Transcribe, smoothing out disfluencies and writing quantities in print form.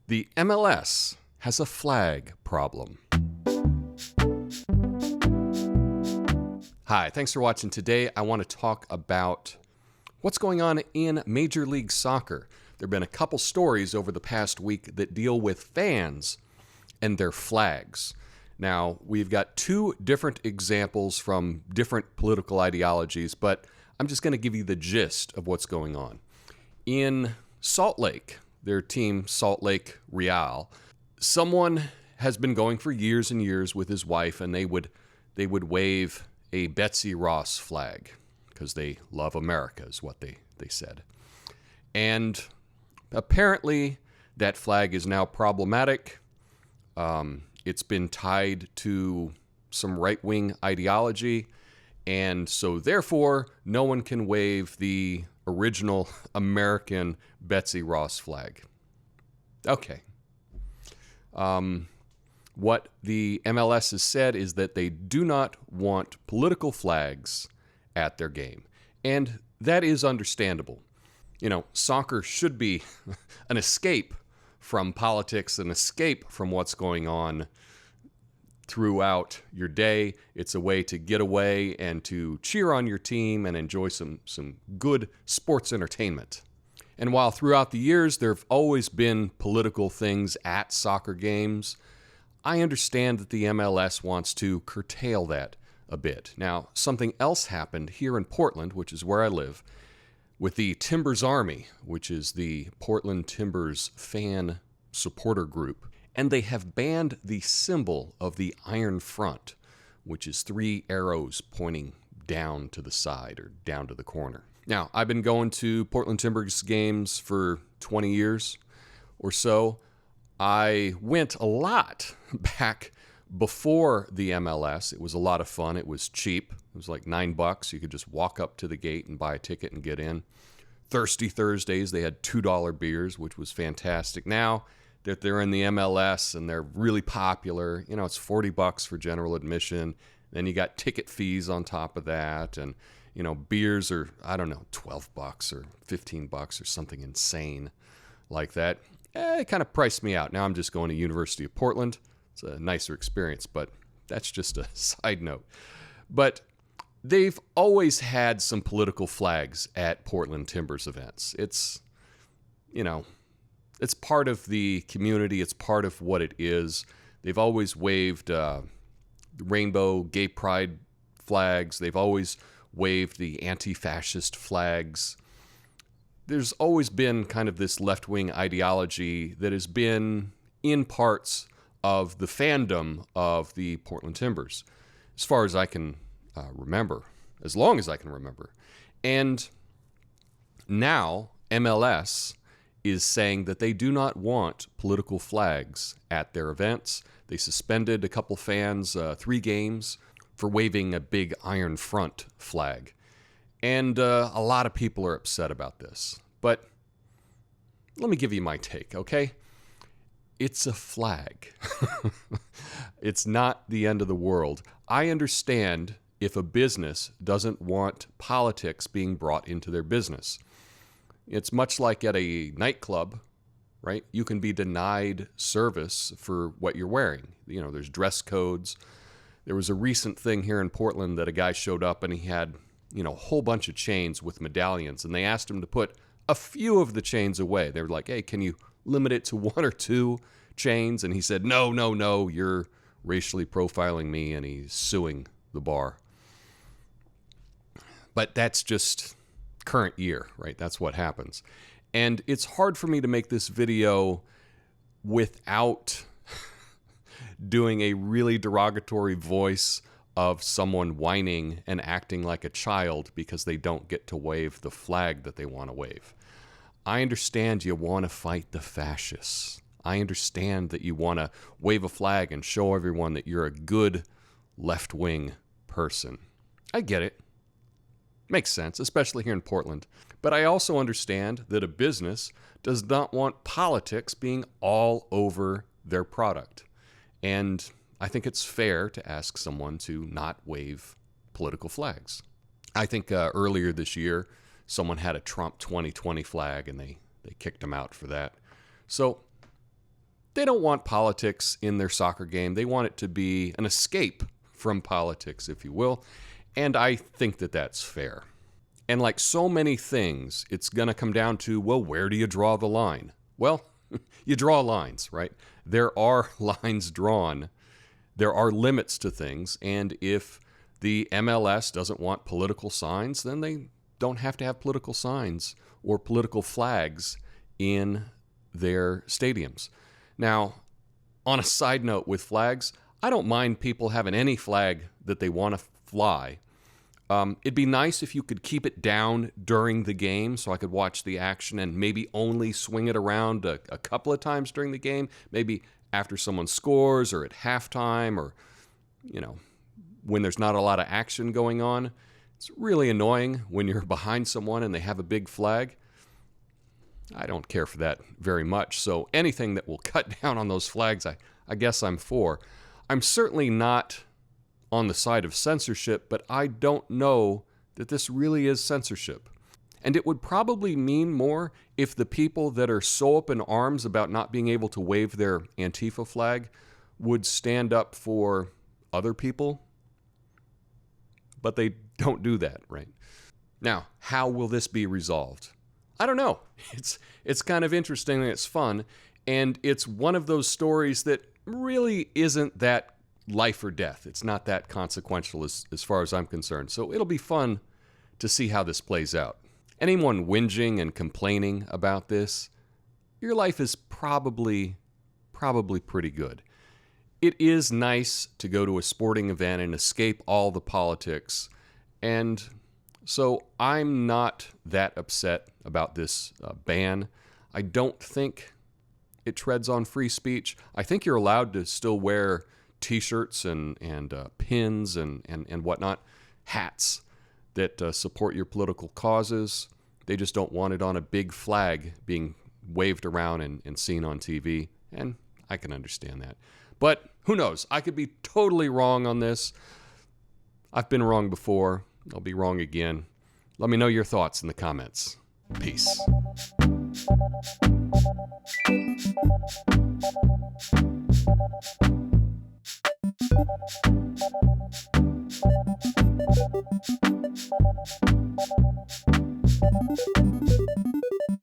The MLS has a flag problem. Hi, thanks for watching. Today I want to talk about what's going on in Major League Soccer. There have been a couple stories over the past week that deal with fans and their flags. Now, we've got two different examples from different political ideologies, but I'm just going to give you the gist of what's going on. In Salt Lake, their team, Salt Lake Real, someone has been going for years and years with his wife, and they would wave a Betsy Ross flag because they love America, is what they said. And apparently that flag is now problematic. It's been tied to some right-wing ideology, and so therefore no one can wave the original American Betsy Ross flag. Okay. What the MLS has said is that they do not want political flags at their game. And that is understandable. You know, soccer should be an escape from politics, an escape from what's going on throughout your day. It's a way to get away and to cheer on your team and enjoy some good sports entertainment. And while throughout the years there have always been political things at soccer games, I understand that the MLS wants to curtail that a bit. Now, something else happened here in Portland, which is where I live, with the Timbers Army, which is the Portland Timbers fan supporter group. And they have banned the symbol of the Iron Front, which is 3 arrows pointing down to the side or down to the corner. Now, I've been going to Portland Timbers games for 20 years or so. I went a lot back before the MLS. It was a lot of fun. It was cheap. It was like $9. You could just walk up to the gate and buy a ticket and get in. Thirsty Thursdays, they had $2 beers, which was fantastic. Now that they're in the MLS and they're really popular, you know, it's $40 for general admission. Then you got ticket fees on top of that. And, you know, beers are, I don't know, $12 or $15 or something insane like that. It kind of priced me out. Now I'm just going to University of Portland. It's a nicer experience, but that's just a side note. But they've always had some political flags at Portland Timbers events. It's, you know, it's part of the community. It's part of what it is. They've always waved rainbow gay pride flags. They've always waved the anti-fascist flags. There's always been kind of this left-wing ideology that has been in parts of the fandom of the Portland Timbers, as far as I can remember, as long as I can remember. And now MLS is saying that they do not want political flags at their events. They suspended a couple fans 3 games for waving a big Iron Front flag. And a lot of people are upset about this. But let me give you my take, okay? It's a flag. It's not the end of the world. I understand if a business doesn't want politics being brought into their business. It's much like at a nightclub, right? You can be denied service for what you're wearing. You know, there's dress codes. There was a recent thing here in Portland that a guy showed up and he had, you know, a whole bunch of chains with medallions, and they asked him to put a few of the chains away. They were like, hey, can you limit it to 1 or 2 chains? And he said, no, you're racially profiling me, and he's suing the bar. But that's just current year, right? That's what happens. And it's hard for me to make this video without doing a really derogatory voice of someone whining and acting like a child because they don't get to wave the flag that they want to wave. I understand you want to fight the fascists. I understand that you want to wave a flag and show everyone that you're a good left-wing person. I get it. Makes sense, especially here in Portland. But I also understand that a business does not want politics being all over their product. And I think it's fair to ask someone to not wave political flags. I think earlier this year, someone had a Trump 2020 flag, and they kicked him out for that. So They don't want politics in their soccer game. They want it to be an escape from politics, if you will. And I think that that's fair. And like so many things, it's going to come down to, well, where do you draw the line? Well, you draw lines, right? There are lines drawn. There are limits to things. And if the MLS doesn't want political signs, then they don't have to have political signs or political flags in their stadiums. Now, on a side note with flags, I don't mind people having any flag that they want to fly. It'd be nice if you could keep it down during the game so I could watch the action and maybe only swing it around a couple of times during the game, maybe after someone scores or at halftime or, when there's not a lot of action going on. It's really annoying when you're behind someone and they have a big flag. I don't care for that very much. So anything that will cut down on those flags, I guess I'm for. I'm certainly not on the side of censorship, but I don't know that this really is censorship. And it would probably mean more if the people that are so up in arms about not being able to wave their Antifa flag would stand up for other people. But they don't do that, right? Now, how will this be resolved? I don't know. It's kind of interesting and it's fun. And it's one of those stories that really isn't that life or death. It's not that consequential as far as I'm concerned. So it'll be fun to see how this plays out. Anyone whinging and complaining about this, your life is probably pretty good. It is nice to go to a sporting event and escape all the politics. And so I'm not that upset about this ban. I don't think it treads on free speech. I think you're allowed to still wear T-shirts and pins and whatnot, hats that support your political causes. They just don't want it on a big flag being waved around and seen on TV, and I can understand that. But who knows? I could be totally wrong on this. I've been wrong before. I'll be wrong again. Let me know your thoughts in the comments. Peace.